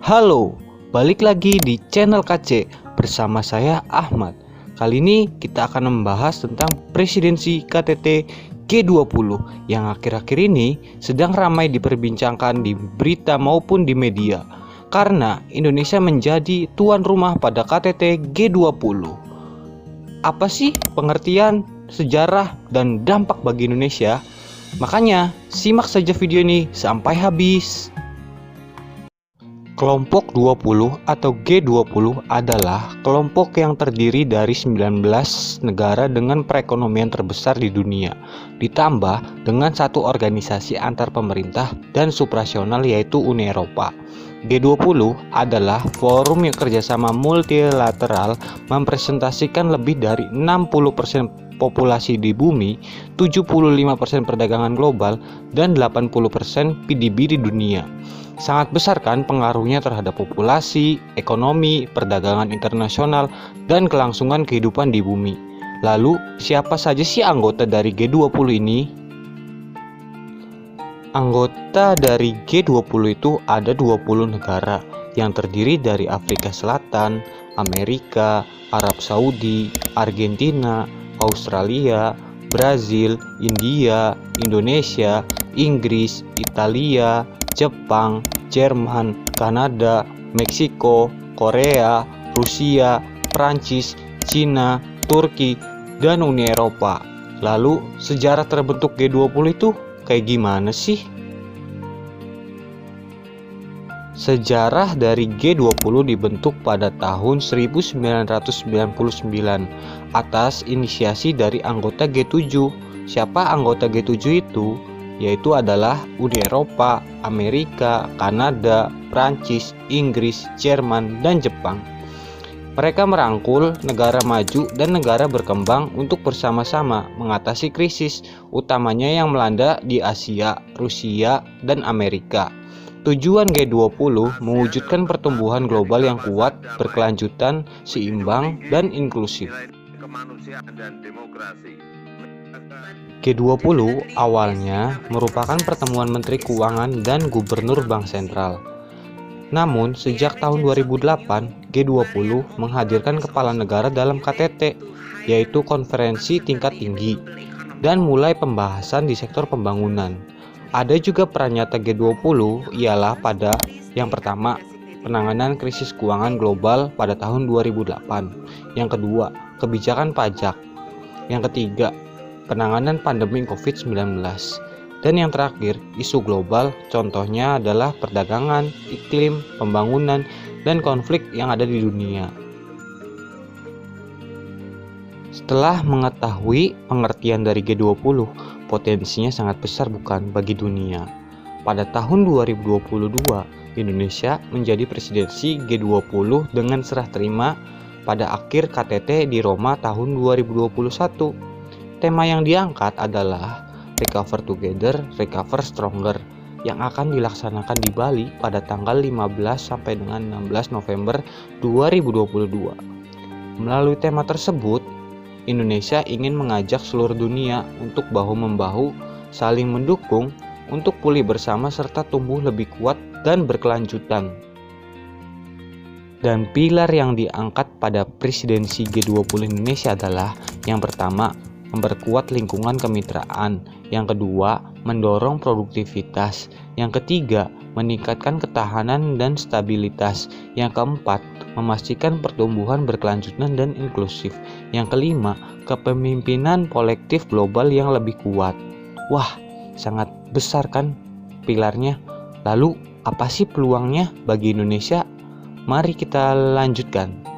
Halo, balik lagi di channel KC bersama saya Ahmad. Kali ini kita akan membahas tentang presidensi KTT G20 yang akhir-akhir ini sedang ramai diperbincangkan di berita maupun di media karena Indonesia menjadi tuan rumah pada KTT G20. Apa sih pengertian, sejarah, dan dampak bagi Indonesia? Makanya simak saja video ini sampai habis. Kelompok 20 atau G20 adalah kelompok yang terdiri dari 19 negara dengan perekonomian terbesar di dunia, ditambah dengan satu organisasi antar pemerintah dan supranasional yaitu Uni Eropa. G20 adalah forum yang kerjasama multilateral mempresentasikan lebih dari 60% populasi di bumi, 75% perdagangan global, dan 80% PDB di dunia. Sangat besar kan pengaruhnya terhadap populasi, ekonomi, perdagangan internasional, dan kelangsungan kehidupan di bumi. Lalu, siapa saja sih anggota dari G20 ini? Anggota dari G20 itu ada 20 negara yang terdiri dari Afrika Selatan, Amerika, Arab Saudi, Argentina, Australia, Brazil, India, Indonesia, Inggris, Italia, Jepang, Jerman, Kanada, Meksiko, Korea, Rusia, Prancis, Cina, Turki, dan Uni Eropa. Lalu, sejarah terbentuk G20 itu kayak gimana sih? Sejarah dari G20 dibentuk pada tahun 1999 atas inisiasi dari anggota G7. Siapa anggota G7 itu? Yaitu adalah Uni Eropa, Amerika, Kanada, Prancis, Inggris, Jerman, dan Jepang. Mereka merangkul negara maju dan negara berkembang untuk bersama-sama mengatasi krisis, utamanya yang melanda di Asia, Rusia, dan Amerika. Tujuan G20 mewujudkan pertumbuhan global yang kuat, berkelanjutan, seimbang, dan inklusif. G20 awalnya merupakan pertemuan Menteri Keuangan dan Gubernur Bank Sentral. Namun, sejak tahun 2008, G20 menghadirkan kepala negara dalam KTT, yaitu konferensi tingkat tinggi, dan mulai pembahasan di sektor pembangunan. Ada juga peran nyata G20 ialah pada yang pertama, penanganan krisis keuangan global pada tahun 2008. Yang kedua, kebijakan pajak. Yang ketiga, penanganan pandemi COVID-19. Dan yang terakhir, isu global, contohnya adalah perdagangan, iklim, pembangunan, dan konflik yang ada di dunia. Setelah mengetahui pengertian dari G20, potensinya sangat besar bukan bagi dunia. Pada tahun 2022, Indonesia menjadi presidensi G20 dengan serah terima pada akhir KTT di Roma tahun 2021. Tema yang diangkat adalah Recover Together, Recover Stronger yang akan dilaksanakan di Bali pada tanggal 15 sampai dengan 16 November 2022. Melalui tema tersebut, Indonesia ingin mengajak seluruh dunia untuk bahu-membahu, saling mendukung untuk pulih bersama serta tumbuh lebih kuat dan berkelanjutan. Dan pilar yang diangkat pada presidensi G20 Indonesia adalah yang pertama, memperkuat lingkungan kemitraan, yang kedua, mendorong produktivitas, yang ketiga, meningkatkan ketahanan dan stabilitas, yang keempat, memastikan pertumbuhan berkelanjutan dan inklusif, yang kelima, kepemimpinan kolektif global yang lebih kuat. Wah, sangat besar kan pilarnya. Lalu, apa sih peluangnya bagi Indonesia? Mari kita lanjutkan.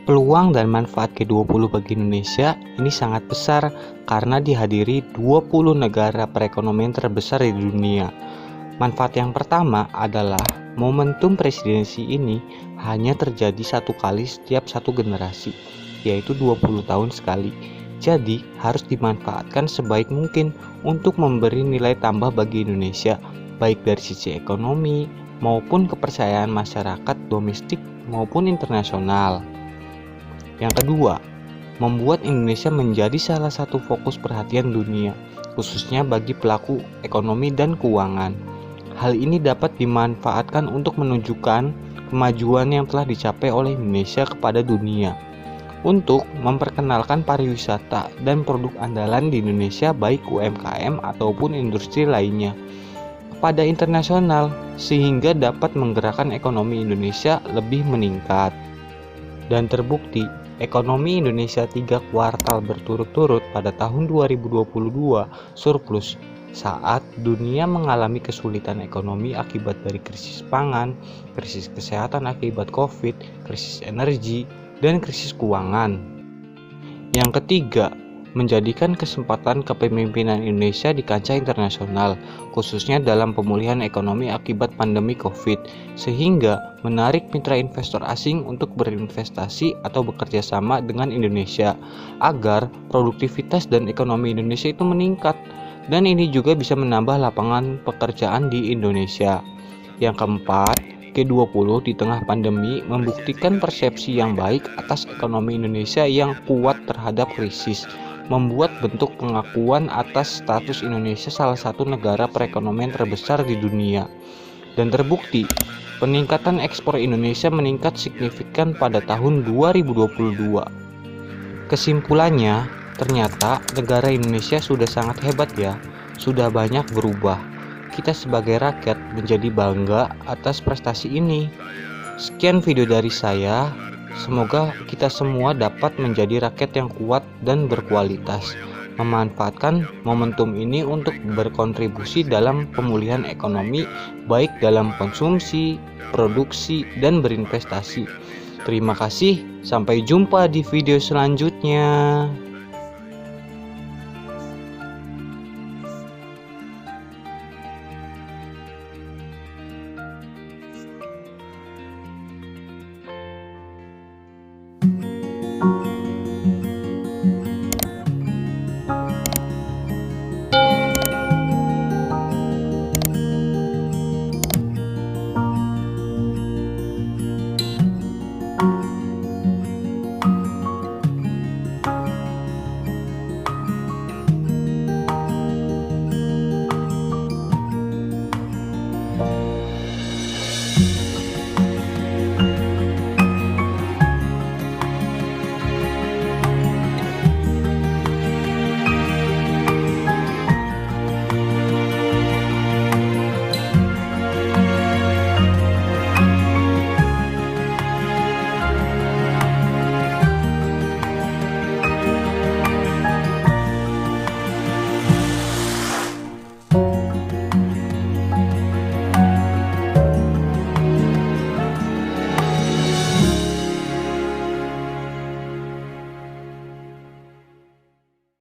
Peluang dan manfaat G20 bagi Indonesia ini sangat besar karena dihadiri 20 negara perekonomian terbesar di dunia. Manfaat yang pertama adalah momentum presidensi ini hanya terjadi satu kali setiap satu generasi, yaitu 20 tahun sekali. Jadi harus dimanfaatkan sebaik mungkin untuk memberi nilai tambah bagi Indonesia, baik dari sisi ekonomi maupun kepercayaan masyarakat domestik maupun internasional. Yang kedua, membuat Indonesia menjadi salah satu fokus perhatian dunia khususnya bagi pelaku ekonomi dan keuangan. Hal ini dapat dimanfaatkan untuk menunjukkan kemajuan yang telah dicapai oleh Indonesia kepada dunia untuk memperkenalkan pariwisata dan produk andalan di Indonesia baik UMKM ataupun industri lainnya pada internasional sehingga dapat menggerakkan ekonomi Indonesia lebih meningkat. Dan terbukti, ekonomi Indonesia 3 kuartal berturut-turut pada tahun 2022 surplus saat dunia mengalami kesulitan ekonomi akibat dari krisis pangan, krisis kesehatan akibat Covid, krisis energi, dan krisis keuangan. Yang ketiga, menjadikan kesempatan kepemimpinan Indonesia di kancah internasional, khususnya dalam pemulihan ekonomi akibat pandemi Covid, sehingga menarik mitra investor asing untuk berinvestasi atau bekerja sama dengan Indonesia, agar produktivitas dan ekonomi Indonesia itu meningkat, dan ini juga bisa menambah lapangan pekerjaan di Indonesia. Yang keempat, G20 di tengah pandemi membuktikan persepsi yang baik atas ekonomi Indonesia yang kuat terhadap krisis, membuat bentuk pengakuan atas status Indonesia salah satu negara perekonomian terbesar di dunia. Dan terbukti, peningkatan ekspor Indonesia meningkat signifikan pada tahun 2022. Kesimpulannya, ternyata negara Indonesia sudah sangat hebat ya, sudah banyak berubah. Kita sebagai rakyat menjadi bangga atas prestasi ini. Sekian video dari saya. Semoga kita semua dapat menjadi rakyat yang kuat dan berkualitas, memanfaatkan momentum ini untuk berkontribusi dalam pemulihan ekonomi, baik dalam konsumsi, produksi, dan berinvestasi. Terima kasih, sampai jumpa di video selanjutnya.